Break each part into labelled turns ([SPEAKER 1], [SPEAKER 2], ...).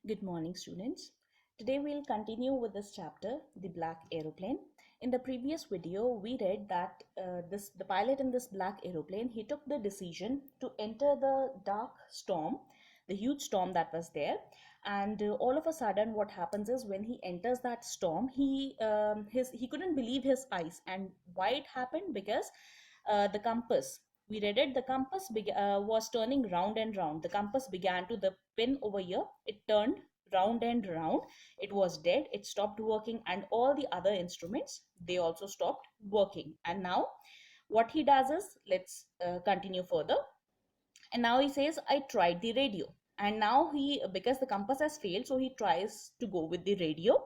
[SPEAKER 1] Good morning, students. Today we'll continue with this chapter, the black aeroplane. In the previous video, we read that the pilot in this black aeroplane, he took the decision to enter the dark storm, the huge storm that was there. And all of a sudden, what happens is when he enters that storm, he couldn't believe his eyes. And why it happened? Because the compass, we read it, the compass was turning round and round. The compass began to, the pin over here, it turned round and round. It was dead, it stopped working, and all the other instruments, they also stopped working. And now what he does is, let's continue further. And now he says, I tried the radio. And now he, because the compass has failed, so he tries to go with the radio.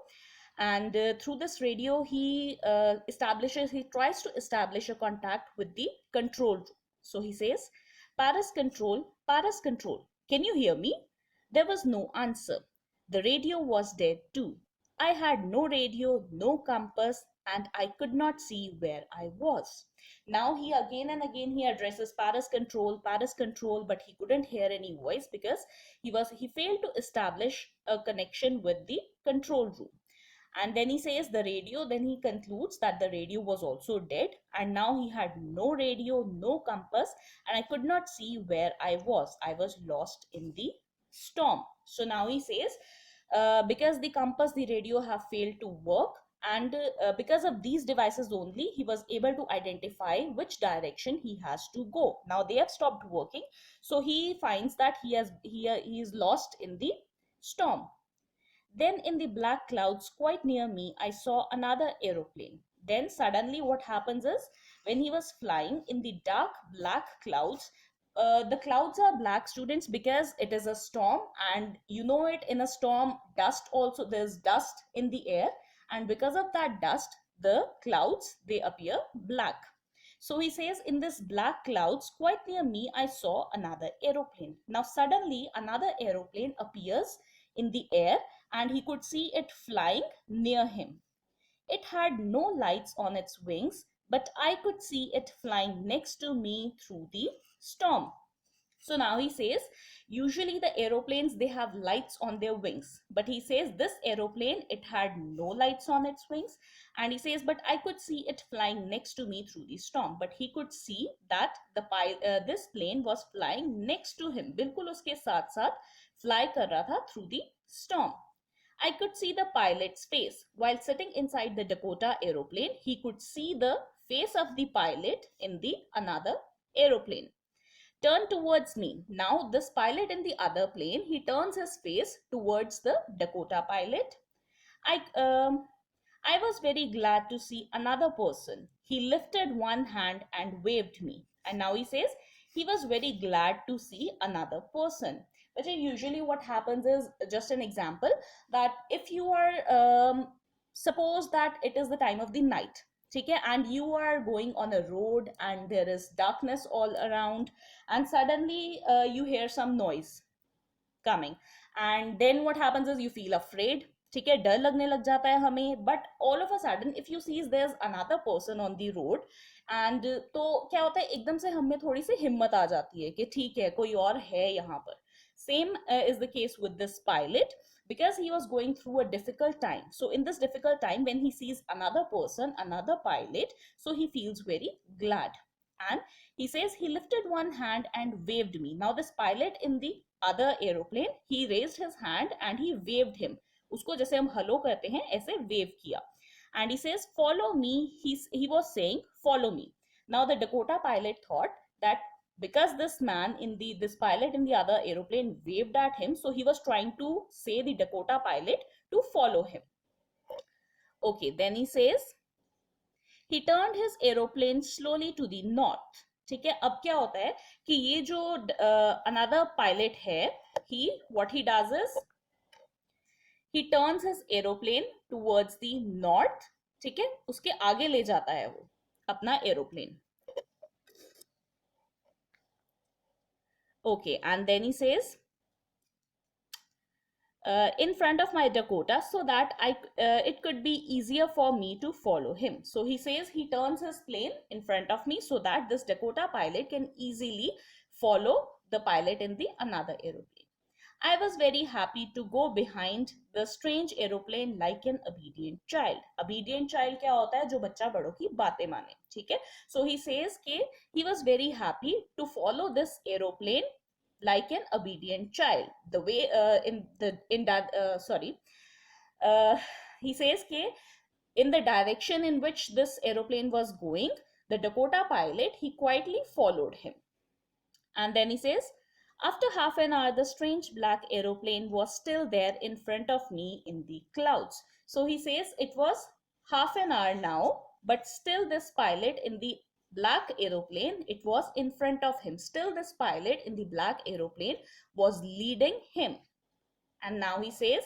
[SPEAKER 1] And through this radio, he tries to establish a contact with the control room. So he says, Paris control, can you hear me? There was no answer. The radio was dead too. I had no radio, no compass, and I could not see where I was. Now he again and again he addresses Paris control, but he couldn't hear any voice because he failed to establish a connection with the control room. And then he says the radio, then he concludes that the radio was also dead, and now he had no radio, no compass, and I could not see where I was. I was lost in the storm. So now he says, because the compass, the radio have failed to work, and because of these devices only, he was able to identify which direction he has to go. Now they have stopped working, so he finds that he is lost in the storm. Then in the black clouds quite near me, I saw another aeroplane. Then suddenly what happens is, when he was flying in the dark black clouds, the clouds are black, students, because it is a storm, and you know it, in a storm, dust also, there's dust in the air, and because of that dust, the clouds, they appear black. So he says, in this black clouds quite near me, I saw another aeroplane. Now suddenly another aeroplane appears in the air, and he could see it flying near him. It had no lights on its wings, but I could see it flying next to me through the storm. So now he says, usually the aeroplanes, they have lights on their wings, but he says this aeroplane, it had no lights on its wings, and he says, but I could see it flying next to me through the storm. But he could see that this plane was flying next to him, बिल्कुल उसके साथ साथ fly कर रहा था through the storm. I could see the pilot's face. While sitting inside the Dakota aeroplane, he could see the face of the pilot in the another aeroplane. Turn towards me. Now this pilot in the other plane, he turns his face towards the Dakota pilot. I was very glad to see another person. He lifted one hand and waved me. And now he says he was very glad to see another person. But usually what happens is, just an example, that if you are, suppose that it is the time of the night, okay, and you are going on a road and there is darkness all around, and suddenly you hear some noise coming, and then what happens is you feel afraid, ठीक है, डर लगने लग जाता है हमें. But all of a sudden if you see there is another person on the road, and तो क्या होता है, एकदम से हमें थोड़ी सी हिम्मत आ जाती है कि ठीक है, कोई और है यहाँ पर. Same is the case with this pilot, because he was going through a difficult time. So in this difficult time, when he sees another person, another pilot, so he feels very glad. And he says he lifted one hand and waved me. Now this pilot in the other aeroplane, he raised his hand and he waved him. उसको जैसे हम hello कहते हैं, ऐसे wave किया. And he says, follow me. He was saying, follow me. Now the Dakota pilot thought that because this pilot in the other aeroplane waved at him, so he was trying to say the Dakota pilot to follow him. Okay, then he says he turned his aeroplane slowly to the north. ठीक है, अब क्या होता है कि ये जो another pilot है, what he does is he turns his aeroplane towards the north. ठीक है, उसके आगे ले जाता है वो अपना aeroplane. Okay, and then he says, in front of my Dakota, so that it could be easier for me to follow him. So he says he turns his plane in front of me so that this Dakota pilot can easily follow the pilot in the another aeroplane. I was very happy to go behind the strange aeroplane like an obedient child. Obedient child क्या होता है? जो बच्चा बड़ों की बातें माने, ठीक है? So he says कि he was very happy to follow this aeroplane like an obedient child. The way in that uh, he says कि in the direction in which this aeroplane was going, the Dakota pilot he quietly followed him. And then he says, after half an hour, the strange black aeroplane was still there in front of me in the clouds. So he says it was half an hour now, but still this pilot in the black aeroplane, it was in front of him. Still this pilot in the black aeroplane was leading him. And now he says,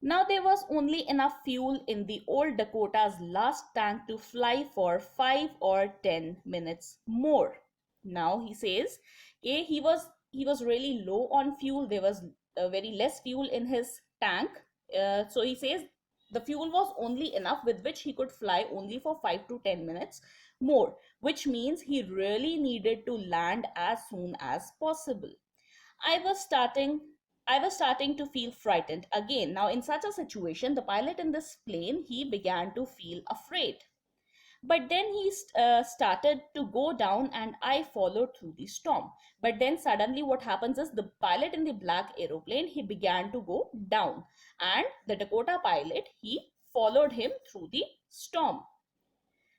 [SPEAKER 1] now there was only enough fuel in the old Dakota's last tank to fly for 5 or 10 minutes more. Now he says, okay, he was really low on fuel. There was very less fuel in his tank. So he says the fuel was only enough with which he could fly only for 5 to 10 minutes more, which means he really needed to land as soon as possible. I was starting I was starting to feel frightened again. Now, in such a situation, the pilot in this plane he began to feel afraid. But then he started to go down, and I followed through the storm. But then suddenly, what happens is the pilot in the black aeroplane he began to go down, and the Dakota pilot he followed him through the storm.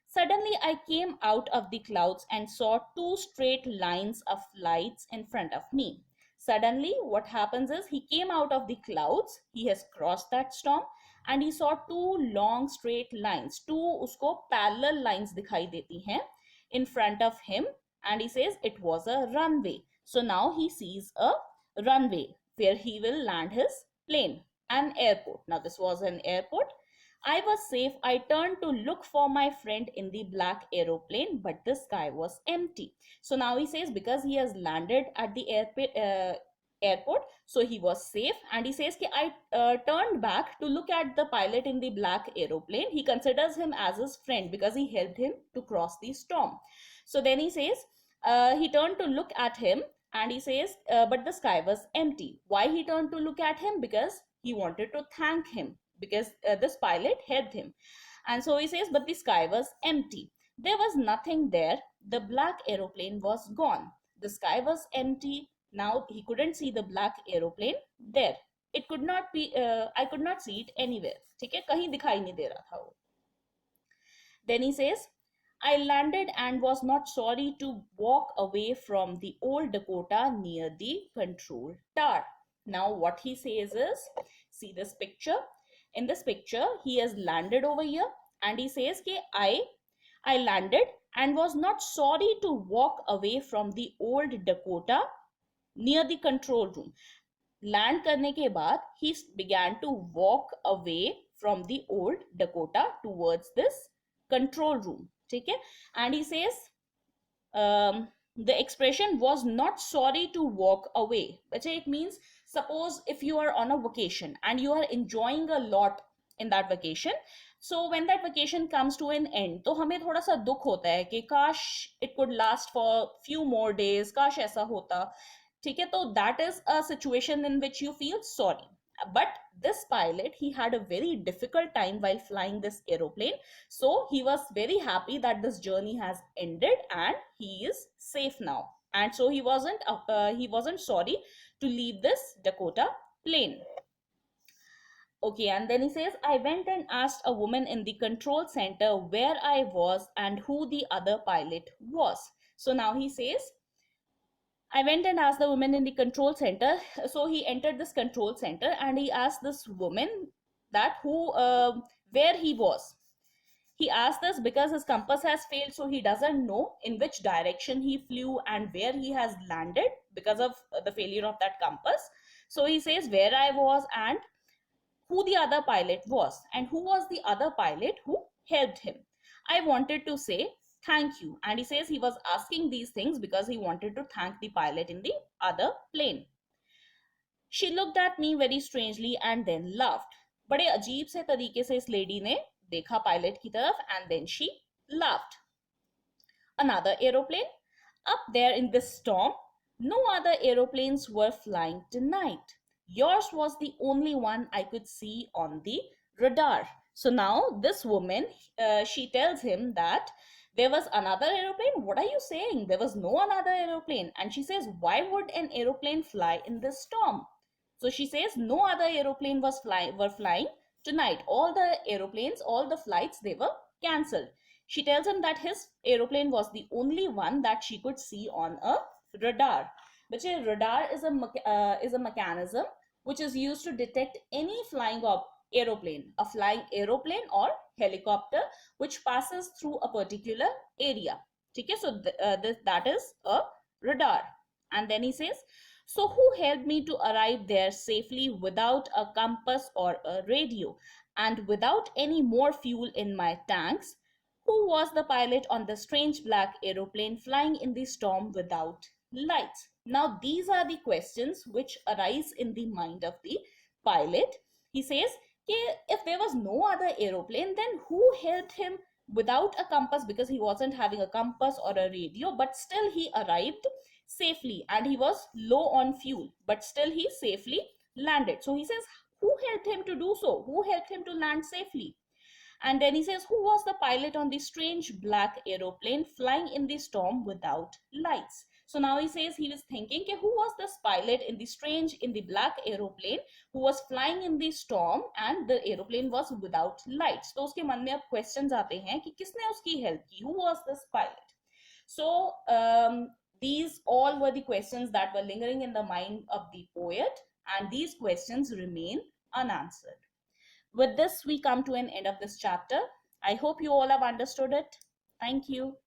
[SPEAKER 1] Suddenly, I came out of the clouds and saw two straight lines of lights in front of me. Suddenly, what happens is he came out of the clouds, he has crossed that storm, and he saw two long straight lines. Two usko parallel lines दिखाई देती हैं in front of him, and he says it was a runway. So now he sees a runway where he will land his plane, an airport. Now this was an airport. I was safe. I turned to look for my friend in the black aeroplane, but the sky was empty. So now he says because he has landed at the airport, so he was safe. And he says, I turned back to look at the pilot in the black aeroplane. He considers him as his friend because he helped him to cross the storm. So then he says, he turned to look at him, and he says, but the sky was empty. Why he turned to look at him? Because he wanted to thank him, because this pilot helped him. And so he says, but the sky was empty. There was nothing there. The black aeroplane was gone. The sky was empty. Now he couldn't see the black aeroplane there. It could not be, I could not see it anywhere. ठीक है, कहीं दिखाई नहीं दे रहा था वो. Then he says, I landed and was not sorry to walk away from the old Dakota near the control tower. Now what he says is, see this picture. In this picture, he has landed over here, and he says कि I landed and was not sorry to walk away from the old Dakota near the control room. Land करने के बाद he began to walk away from the old Dakota towards this control room. ठीक है? And he says the expression was not sorry to walk away. It means, suppose if you are on a vacation and you are enjoying a lot in that vacation, so when that vacation comes to an end, तो हमें थोड़ा सा दुख होता है कि काश it could last for few more days, काश ऐसा होता. ठीक है, तो that is a situation in which you feel sorry. But this pilot, he had a very difficult time while flying this aeroplane. So he was very happy that this journey has ended and he is safe now. And so he wasn't sorry to leave this Dakota plane. Okay, and then he says, I went and asked a woman in the control center where I was and who the other pilot was. So now he says, I went and asked the woman in the control center. So he entered this control center and he asked this woman that where he was. He asked this because his compass has failed, so he doesn't know in which direction he flew and where he has landed because of the failure of that compass. So he says where I was and who the other pilot was and who was the other pilot who helped him. I wanted to say thank you. And he says he was asking these things because he wanted to thank the pilot in the other plane. She looked at me very strangely and then laughed. बड़े अजीब से तरीके से इस lady ने देखा pilot की तरफ, and then she laughed. Another aeroplane up there in this storm. No other aeroplanes were flying tonight. Yours was the only one I could see on the radar. So now this woman, she tells him that there was another aeroplane. What are you saying? There was no another aeroplane. And she says, why would an aeroplane fly in this storm? So she says no other aeroplane were flying tonight. All the aeroplanes, all the flights, they were cancelled. She tells him that his aeroplane was the only one that she could see on a radar. Which a radar is a mechanism which is used to detect any aeroplane, a flying aeroplane or helicopter which passes through a particular area. Okay, so that is a radar. And then he says, so who helped me to arrive there safely without a compass or a radio and without any more fuel in my tanks? Who was the pilot on the strange black aeroplane flying in the storm without lights? Now, these are the questions which arise in the mind of the pilot. He says, if there was no other aeroplane, then who helped him without a compass, because he wasn't having a compass or a radio, but still he arrived safely and he was low on fuel, but still he safely landed. So he says, who helped him to do so? Who helped him to land safely? And then he says, who was the pilot on the strange black aeroplane flying in the storm without lights? So now he says he was thinking, who was this pilot in the black aeroplane who was flying in the storm and the aeroplane was without lights? तो उसके मन में अब questions आते हैं कि किसने उसकी help की? Who was this pilot? So these all were the questions that were lingering in the mind of the poet, and these questions remain unanswered. With this, we come to an end of this chapter. I hope you all have understood it. Thank you.